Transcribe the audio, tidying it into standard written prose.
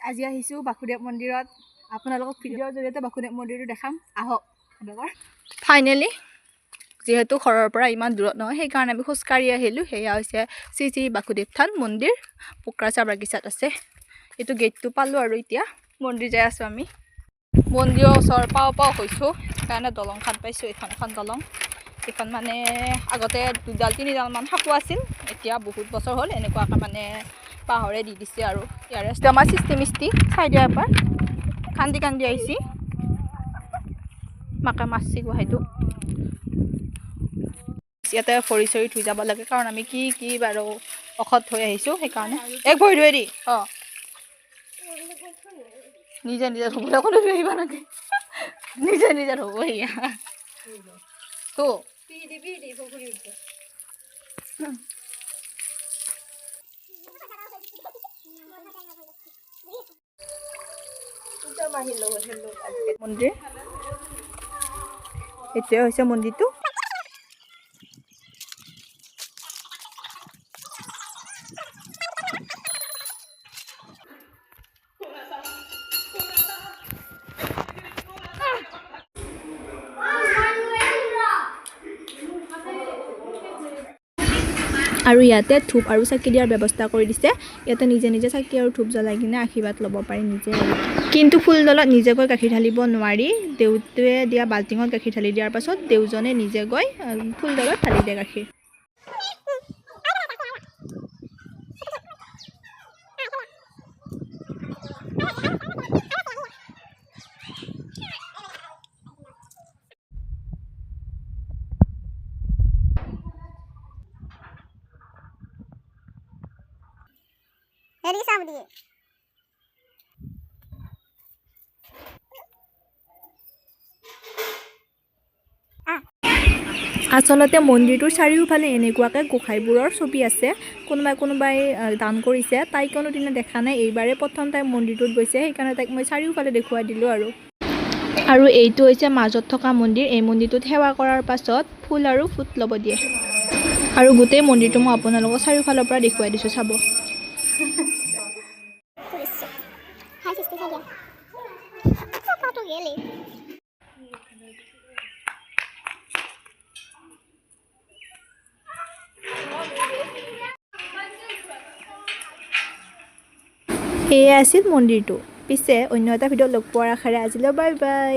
আজি আহিছো বাসুদেৱ মন্দিৰত আপোনালোকক ভিডিঅ'ৰ জৰিয়তে বাসুদেৱ মন্দিৰটো দেখাম আহক ফাইনেলি যেহেতু ঘৰৰ পৰা ইমান দূৰত নহয় সেইকাৰণে আমি খোজকাঢ়ি আহিলোঁ সেয়া হৈছে শ্ৰী শ্ৰী বাসুদেৱ থান মন্দিৰ পোকৰাচাৰ বাগিচাত আছে এইটো গেটটো পালোঁ আৰু এতিয়া মন্দিৰ যাই আছোঁ আমি মন্দিৰৰ ওচৰ পাওঁ হৈছোঁ সেইকাৰণে দলংখন পাইছোঁ এখন দলং এইখন মানে আগতে 2-3ডালমান সাঁকো আছিল এতিয়া বহুত বছৰ হ'ল এনেকুৱাকৈ মানে পাহৰে দি দিছে আৰু ইয়াৰে আমাৰ চিষ্টেমিষ্টি চাই দিয়া এবাৰ কান্দি আহিছে মাকে মাছছি গুৱাহাটীটো ইয়াতে ভৰি চৰি ধুই যাব লাগে কাৰণ আমি কি বাৰু ঔষধ থৈ আহিছোঁ সেইকাৰণে এক ভৰি ধুই দি নিজে ধুবলৈ কোনো ধুই আহিব নালাগে নিজে ধুব এয়া তো মন্দিৰ এতিয়া হৈছে মন্দিৰটো আৰু ইয়াতে ধূপ আৰু চাকি দিয়াৰ ব্যৱস্থা কৰি দিছে ইয়াতে নিজে চাকি আৰু ধূপ জ্বলাই কিনে আশীৰ্বাদ ল'ব পাৰি নিজে কিন্তু ফুলডলত নিজে গৈ গাখীৰ ঢালিব নোৱাৰি দেউতায়ে দিয়া বাল্টিঙত গাখীৰ ঢালি দিয়াৰ পাছত দেউজনে নিজে গৈ ফুলডলত ঢালি দিয়ে গাখীৰ Jadi sama dia. আচলতে মন্দিৰটোৰ চাৰিওফালে এনেকুৱাকৈ গোঁসাইবোৰৰ ছবি আছে কোনোবাই দান কৰিছে তাই কোনোদিনে দেখা নাই এইবাৰে প্ৰথম তাই মন্দিৰটোত গৈছে সেইকাৰণে তাইক মই চাৰিওফালে দেখুৱাই দিলোঁ আৰু এইটো হৈছে মাজত থকা মন্দিৰ এই মন্দিৰটোত সেৱা কৰাৰ পাছত ফুল আৰু ফুট ল'ব দিয়ে আৰু গোটেই মন্দিৰটো মই আপোনালোকক চাৰিওফালৰ পৰা দেখুৱাই দিছোঁ চাব Hai sister saja. Apa tuh gele? এয়া আছিল মন্দিৰটো পিছে অন্য এটা ভিডিঅ' লগ পোৱাৰ আশাৰে আজিলৈ বাই বাই